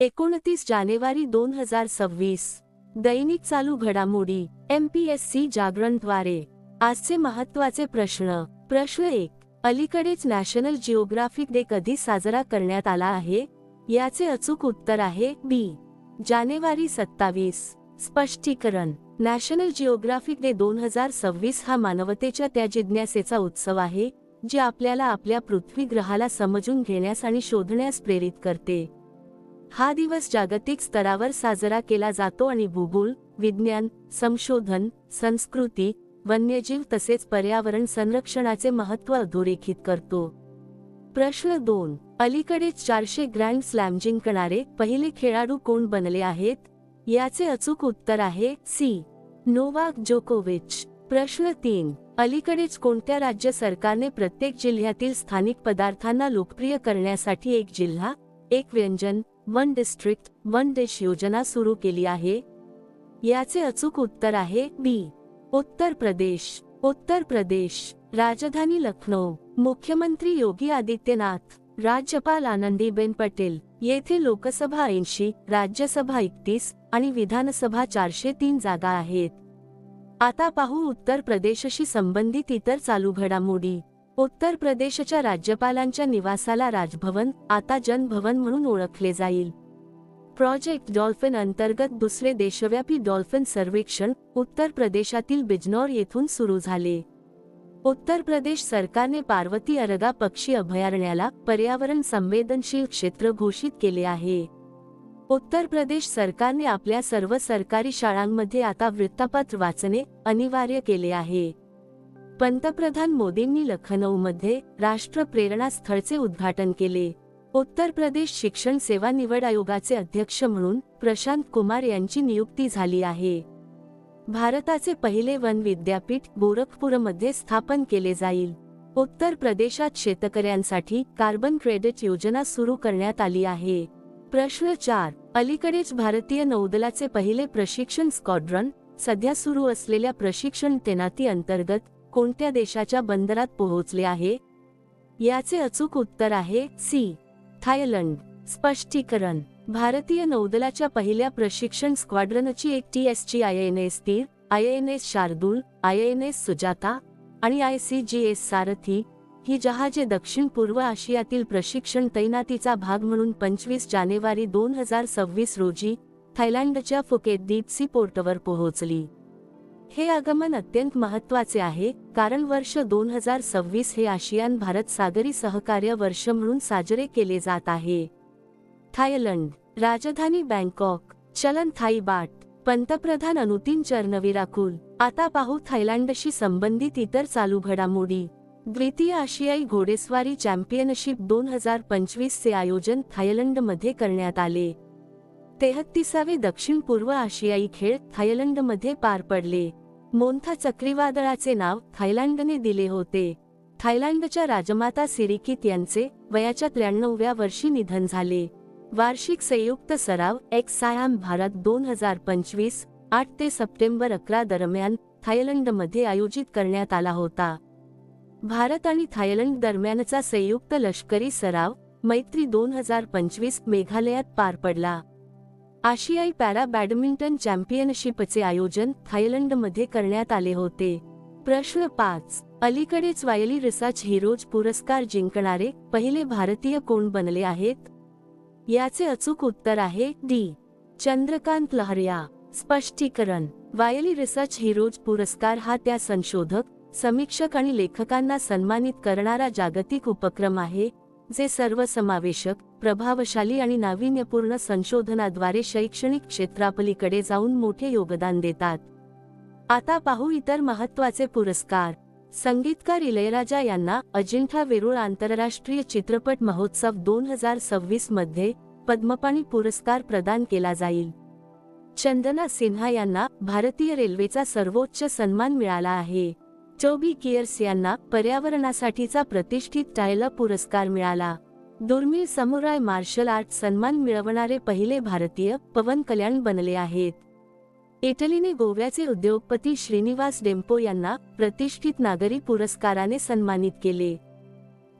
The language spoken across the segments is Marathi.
29 जानेवारी 2026. दैनिक चालू घडामोडी. MPSC जागरणद्वारे आजचे महत्त्वाचे प्रश्न. प्रश्न 1. अलीकडेच नॅशनल जिओग्राफिक डे कधी साजरा करण्यात आला आहे? याचे अचूक उत्तर आहे बी. जानेवारी 27. स्पष्टीकरण. नॅशनल जिओग्राफिक डे 2026 हा मानवतेच्या त्या जिज्ञासेचा उत्सव आहे जे आपल्याला आपल्या पृथ्वी ग्रहाला समजून घेण्यास आणि शोधण्यास प्रेरित करते. हा दिवस जागतिक स्तरावर साजरा केला जातो आणि भूगोल, विज्ञान, संशोधन, संस्कृती, वन्यजीव तसेच पर्यावरण संरक्षणाचे महत्त्व अधोरेखित करतो. प्रश्न 2. अलीकडेच 400 ग्रँड स्लॅम जिंकणारे पहिले खेळाडू कोण बनले आहेत? याचे अचूक उत्तर आहे सी. नोवाक जोकोविच. प्रश्न 3. अलीकडेच कोणत्या राज्य सरकारने प्रत्येक जिल्ह्यातील स्थानिक पदार्थांना लोकप्रिय करण्यासाठी एक जिल्हा, एक व्यंजन, वन डिस्ट्रिक्ट, वन डिश योजना सुरू केली आहे? याचे अचूक उत्तर आहे बी. उत्तर प्रदेश. उत्तर प्रदेश. राजधानी लखनौ. मुख्यमंत्री योगी आदित्यनाथ. राज्यपाल आनंदीबेन पटेल. येथे लोकसभा 80, राज्यसभा 31 आणि विधानसभा 403 जागा आहेत. आता पाहू उत्तर प्रदेशशी संबंधित इतर चालू घडामोडी. उत्तर प्रदेशच्या राज्यपालांच्या निवासाला राजभवन, आता जनभवन म्हणून ओळखले जाईल. प्रोजेक्ट डॉल्फिन अंतर्गत दुसरे देशव्यापी डॉल्फिन सर्वेक्षण उत्तर प्रदेशातील बिजनौर येथून सुरू झाले. उत्तर प्रदेश सरकारने पार्वती अरगा पक्षी अभयारण्याला पर्यावरण संवेदनशील क्षेत्र घोषित केले आहे. उत्तर प्रदेश सरकारने आपल्या सर्व सरकारी शाळांमध्ये आता वृत्तपत्र वाचणे अनिवार्य केले आहे. पंतप्रधान मोदींनी लखनौमध्ये राष्ट्र प्रेरणा स्थळचे उद्घाटन केले. उत्तर प्रदेश शिक्षण सेवा निवड आयोगाचे अध्यक्ष म्हणून प्रशांत कुमार यांची नियुक्ती झाली आहे. भारताचे पहिले वन विद्यापीठ गोरखपूरमध्ये स्थापन केले जाईल. उत्तर प्रदेशात शेतकऱ्यांसाठी कार्बन क्रेडिट योजना सुरू करण्यात आली आहे. प्रश्न 4. अलीकडेच भारतीय नौदलाचे पहिले प्रशिक्षण स्क्वॉड्रन सध्या सुरू असलेल्या प्रशिक्षण तैनाती अंतर्गत कोणत्या देशाच्या बंदरात पोहोचले आहे? याचे अचूक उत्तर आहे सी. थायलंड. स्पष्टीकरण. भारतीय नौदलाच्या पहिल्या प्रशिक्षण स्क्वॉड्रनची एक TSG INS तीर, INS शार्दूल, INS सुजाता आणि ICGS सारथी ही जहाजे दक्षिण पूर्व आशियातील प्रशिक्षण तैनातीचा भाग म्हणून 25 जानेवारी 2026 रोजी थायलंडच्या फुकेत डीप सी पोर्टवर पोहोचली. हे आगमन अत्यंत महत्त्वाचे आहे कारण वर्ष 2026 हे आशियान भारत सागरी सहकार्य वर्ष म्हणून साजरे केले जात आहे. थायलंड. राजधानी बँकॉक. चलन थाई बाट. पंतप्रधान अनुतीन चरणविराकुल. आता पाहू थायलंडशी संबंधित इतर चालू घडामोडी. द्वितीय आशियाई घोडेस्वारी चॅम्पियनशिप 2025 चे आयोजन थायलंडमध्ये करण्यात आले. 33वे दक्षिण पूर्व आशियाई खेळ थायलंडमध्ये पार पडले. मोन्था चक्रीवादळाचे नाव थायलंडने दिले होते. थायलंडच्या राजमाता सिरिकित यांचे वयाच्या 93व्या वर्षी निधन झाले. वार्षिक संयुक्त सराव एक्सायाम भारत 2025 8 ते सप्टेंबर 11 दरम्यान थायलंडमध्ये आयोजित करण्यात आला होता. भारत आणि थायलंड दरम्यानचा संयुक्त लष्करी सराव मैत्री 2025 मेघालयात पार पडला. आशियाई पॅरा बॅडमिंटन चॅम्पियनशिपचे आयोजन थायलंडमध्ये करण्यात आले होते. प्रश्न 5. अलीकडेच वायली रिसर्च हिरोज पुरस्कार जिंकणारे पहिले भारतीय कोण बनले आहेत? याचे अचूक उत्तर आहे डी. चंद्रकांत लहरिया. स्पष्टीकरण. वायली रिसर्च हिरोज पुरस्कार हा त्या संशोधक, समीक्षक आणि लेखकांना सन्मानित करणारा जागतिक उपक्रम आहे जे सर्वसमावेशक, प्रभावशाली आणि नाविन्यपूर्ण संशोधनाद्वारे शैक्षणिक क्षेत्रापलीकडे जाऊन मोठे योगदान देतात. आता पाहू इतर महत्त्वाचे पुरस्कार. संगीतकार इलयराजा यांना अजिंठा वेरूळ आंतरराष्ट्रीय चित्रपट महोत्सव 2026 मध्ये पद्मपाणी पुरस्कार प्रदान केला जाईल. चंदना सिन्हा यांना भारतीय रेल्वेचा सर्वोच्च सन्मान मिळाला आहे. टोबी कियर्स यांना पर्यावरणासाठीचा प्रतिष्ठित टायलर पुरस्कार मिळाला. दुर्मिळ समुराय मार्शल आर्ट सन्मान मिळवणारे पहिले भारतीय पवन कल्याण बनले आहेत. इटलीने गोव्याचे उद्योगपती श्रीनिवास डेम्पो यांना प्रतिष्ठित नागरी पुरस्काराने सन्मानित केले.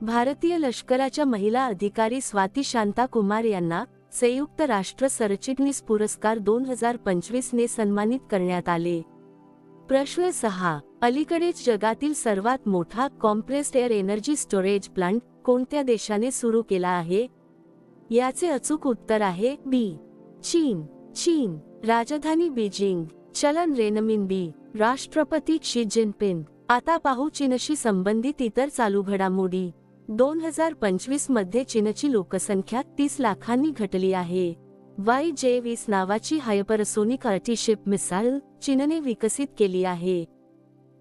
भारतीय लष्कराच्या महिला अधिकारी स्वाती शांता कुमार यांना संयुक्त राष्ट्र सरचिटणीस पुरस्कार 2025 ने सन्मानित करण्यात आले. प्रश्न 6. अलीकडेच जगातील सर्वात मोठा compressed air energy storage plant कोणत्या देशाने सुरू केला आहे? याचे अचूक उत्तर आहे बी. चीन. चीन. राजधानी बीजिंग. चलन रेनमिनबी. राष्ट्रपती शी जिनपिंग. आता पाहू चीनशी संबंधित इतर चालू घडामोडी. 2025 मध्ये चीनची लोकसंख्या 30 लाखांनी घटली आहे. YJ-20 नावाची हायपरसोनिक अँटीशिप मिसाईल चीनने विकसित केली आहे.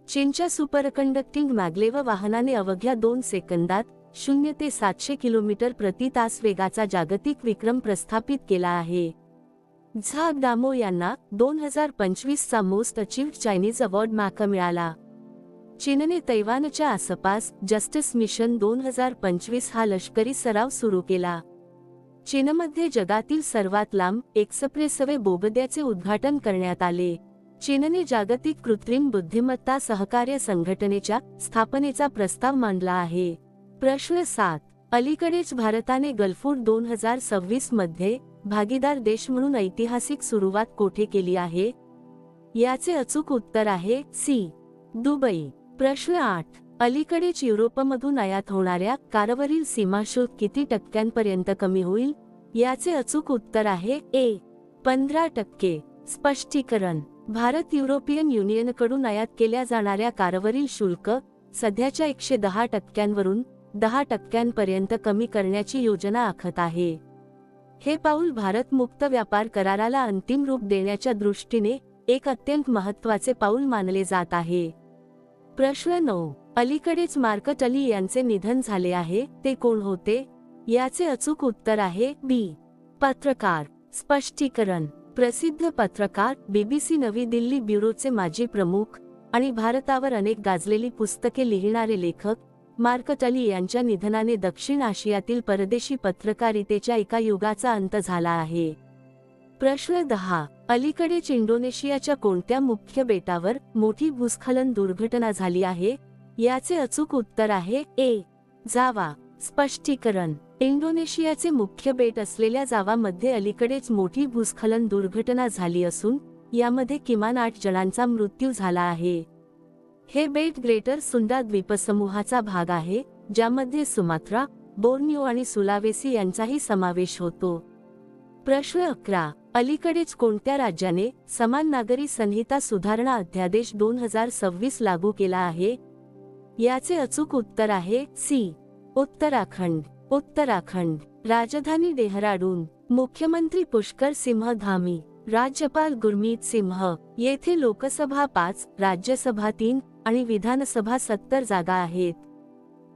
चीनच्या सुपरकंडक्टिंग मॅग्लेव वाहनाने अवघ्या 2 सेकंदात 0 ते 700 किलोमीटर प्रति तास वेगाचा जागतिक विक्रम प्रस्थापित केला आहे. झाग दामो यांना 2025 चा most achieved Chinese award mark मिळाला. चीनने तैवानच्या आसपास जस्टिस मिशन 2025 हा लष्करी सराव सुरू केला. चीनमध्ये जगातील सर्वात लांब एक्सप्रेसवे बोगद्याचे उद्घाटन करण्यात आले. चीनने जागतिक कृत्रिम बुद्धिमत्ता सहकार्य संघटनेच्या स्थापनेचा प्रस्ताव मांडला आहे. प्रश्न 7. अलीकडेच भारताने गल्फूड 2026 मध्ये भागीदार देश म्हणून ऐतिहासिक सुरुवात कोठे केली आहे? याचे अचूक उत्तर आहे सी. दुबई. प्रश्न 8. अलीकडेच युरोपमधून आयात होणाऱ्या कारवरील सीमाशुल्क किती टक्क्यांपर्यंत कमी होईल? याचे अचूक उत्तर आहे ए. 15%. स्पष्टीकरण. भारत युरोपियन युनियनकडून आयात केल्या जाणाऱ्या कारवरील शुल्क सध्याच्या 110%वरून 10%पर्यंत कमी करण्याची योजना आखत आहे. हे पाऊल भारत मुक्त व्यापार कराराला अंतिम रूप देण्याच्या दृष्टीने एक अत्यंत महत्त्वाचे पाऊल मानले जात आहे. प्रश्न 9. अलीकडेच मार्क टली यांचे निधन झाले आहे, ते कोण होते? याचे अचूक उत्तर आहे बी. पत्रकार. स्पष्टीकरण. प्रसिद्ध पत्रकार, BBC नवी दिल्ली ब्युरोचे माजी प्रमुख आणि भारतावर अनेक गाजलेली पुस्तके लिहिणारे लेखक मार्क टली यांच्या निधनाने दक्षिण आशियातील परदेशी पत्रकारितेच्या एका युगाचा अंत झाला आहे. प्रश्न 10. अलीकडेच इंडोनेशियाच्या कोणत्या मुख्य बेटावर मोठी भूस्खलन दुर्घटना झाली आहे? याचे अचूक उत्तर आहे ए. जावा. स्पष्टीकरण. इंडोनेशियाचे मुख्य बेट असलेल्या जावामध्ये अलीकडेच मोठी भूस्खलन दुर्घटना झाली असून यामध्ये किमान 8 जणांचा मृत्यू झाला आहे. हे बेट ग्रेटर सुंदा द्वीपसमूहाचा भाग आहे, ज्यामध्ये सुमात्रा, बोर्निओ आणि सुलावेसी यांचाही समावेश होतो. प्रश्न 11. अलीकडेच कोणत्या राज्याने समान नागरी संहिता सुधारणा अध्यादेश 2026 लागू केला आहे? याचे अचूक उत्तर आहे सी. उत्तराखंड. उत्तराखंड. राजधानी डेहराडून. मुख्यमंत्री पुष्कर सिंह धामी. राज्यपाल गुरमीत सिंह. येथे लोकसभा 5, राज्यसभा 3 आणि विधानसभा 70 जागा आहेत.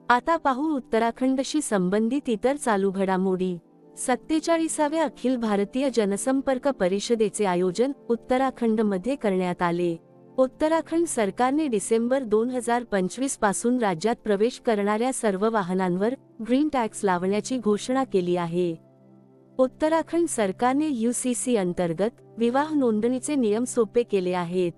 आता पाहू उत्तराखंडशी संबंधित इतर चालू घडामोडी. 47व्या अखिल भारतीय जनसंपर्क परिषदेचे आयोजन उत्तराखंडमध्ये करण्यात आले. उत्तराखंड सरकारने डिसेंबर 2025 पासून राज्यात प्रवेश करणाऱ्या सर्व वाहनांवर ग्रीन टॅक्स लावण्याची घोषणा केली आहे. उत्तराखंड सरकारने UCC अंतर्गत विवाह नोंदणीचे नियम सोपे केले आहेत.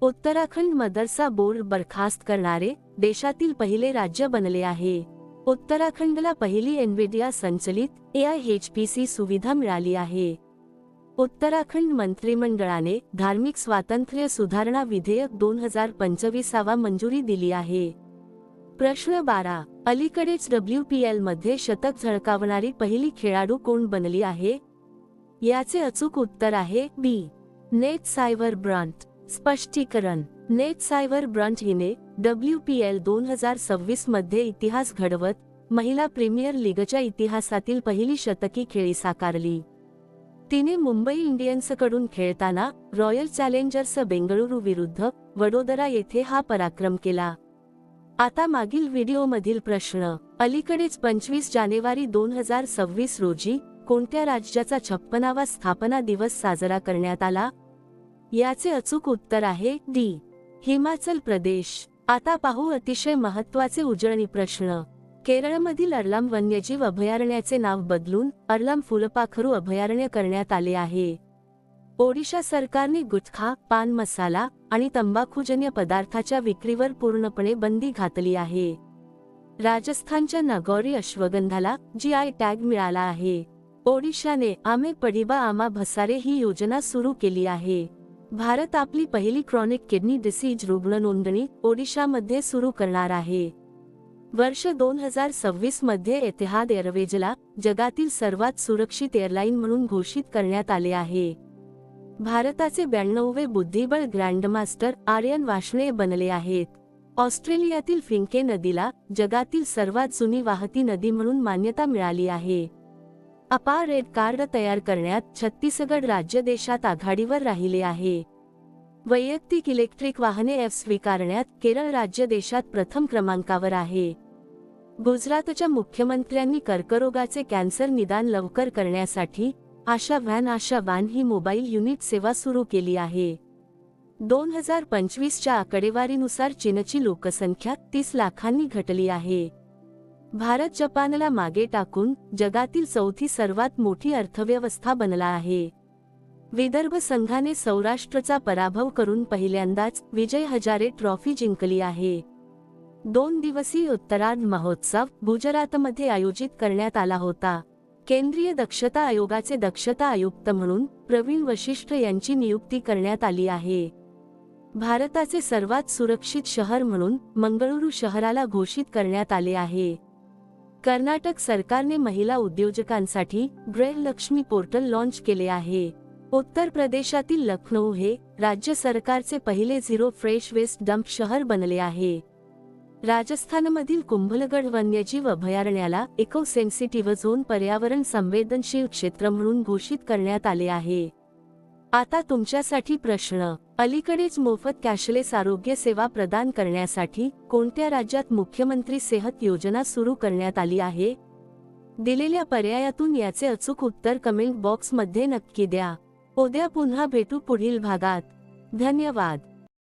उत्तराखंड मदरसा बोर्ड बरखास्त करणारे देशातील पहिले राज्य बनले आहे. उत्तराखंडला पहिली एनव्हिडिया संचलित AI-HPC सुविधा मिळाली आहे. उत्तराखंड मंत्रिमंडळाने धार्मिक स्वातंत्र्य सुधारणा विधेयक 2025 मंजुरी दिली आहे. प्रश्न 12. अलीकडेच WPL मध्ये शतक झळकावणारी पहिली खेळाडू कोण बनली आहे? याचे अचूक उत्तर आहे बी. Nat Sciver Brunt. स्पष्टीकरण. नेट सायवर ब्रंट हिने WPL 2026 मध्ये इतिहास घडवत महिला प्रीमियर लीगच्या इतिहासातील पहिली शतकी खेळी साकारली. तिने मुंबई इंडियन्सकडून खेळताना रॉयल चॅलेंजर्स बेंगळुरू विरुद्ध वडोदरा येथे हा पराक्रम केला. आता मागील व्हिडिओमधील प्रश्न. अलीकडेच 25 जानेवारी 2026 रोजी कोणत्या राज्याचा 56वा स्थापना दिवस साजरा करण्यात आला? याचे अचूक उत्तर आहे डी. हिमाचल प्रदेश. आता पाहू अतिशय महत्त्वाचे उजळणी प्रश्न. केरळमधील अर्लाम वन्यजीव अभयारण्याचे नाव बदलून अर्लाम फुलपाखरू अभयारण्य करण्यात आले आहे. ओडिशा सरकारने गुटखा, पान मसाला आणि तंबाखूजन्य पदार्थाच्या विक्रीवर पूर्णपणे बंदी घातली आहे. राजस्थानच्या नागौरी अश्वगंधाला GI टॅग मिळाला आहे. ओडिशाने आमे पडिबा आमा भसारे ही योजना सुरू केली आहे. भारत आपली पहिली क्रॉनिक किडनी डिसीज रुग्ण नोंदणी ओडिशामध्ये सुरू करणार आहे. वर्ष 2026 मध्ये एतिहाद एअरवेजला जगातील सर्वात सुरक्षित एअरलाइन म्हणून घोषित करण्यात आले आहे. भारताचे 92वे बुद्धिबळ ग्रँडमास्टर आर्यन वार्ष्णेय बनले आहेत. ऑस्ट्रेलियातील फिंके नदीला जगातील सर्वात जुनी वाहती नदी म्हणून मान्यता मिळाली आहे. अपार रेड कार्ड तयार करण्यात छत्तीसगड राज्य देशात आघाडीवर राहिले आहे. वैयक्तिक इलेक्ट्रिक वाहने स्वीकारण्यात केरळ राज्य देशात प्रथम क्रमांकावर आहे. गुजरातच्या मुख्यमंत्र्यांनी कर्करोगाचे कॅन्सर निदान लवकर करण्यासाठी आशा व्हॅन ही मोबाईल युनिट सेवा सुरू केली आहे. 2025च्या आकडेवारीनुसार चीनची लोकसंख्या 30 लाखांनी घटली आहे. भारत जपानला मागे टाकून जगातील चौथी सर्वात मोठी अर्थव्यवस्था बनला आहे. विदर्भ संघाने सौराष्ट्रचा पराभव करून पहिल्यांदाच विजय हजारे ट्रॉफी जिंकली आहे. 2 दिवसीय उत्तरार्ध महोत्सव गुजरातमध्ये आयोजित करण्यात आला होता. केंद्रीय दक्षता आयोगाचे दक्षता आयुक्त म्हणून प्रवीण वशिष्ठ यांची नियुक्ती करण्यात आली आहे. भारताचे सर्वात सुरक्षित शहर म्हणून मंगळुरू शहराला घोषित करण्यात आले आहे. कर्नाटक सरकारने महिला उद्योजकांसाठी गृहलक्ष्मी पोर्टल लॉन्च केले आहे. उत्तर प्रदेशातील लखनौ हे राज्य सरकारचे पहिले झिरो फ्रेश वेस्ट डंप शहर बनले आहे. राजस्थानमधील कुंभलगड वन्यजीव अभयारण्याला इको सेन्सिटिव्ह झोन पर्यावरण संवेदनशील क्षेत्र म्हणून घोषित करण्यात आले आहे. आता तुमच्यासाठी प्रश्न. अलीकडेच मोफत कॅशलेस आरोग्य सेवा प्रदान करण्यासाठी कोणत्या राज्यात मुख्यमंत्री सेहत योजना सुरू करण्यात आली आहे? दिलेल्या पर्यायातून याचे अचूक उत्तर कमेंट बॉक्समध्ये नक्की द्या. उद्या पुन्हा भेटू पुढील भागात. धन्यवाद.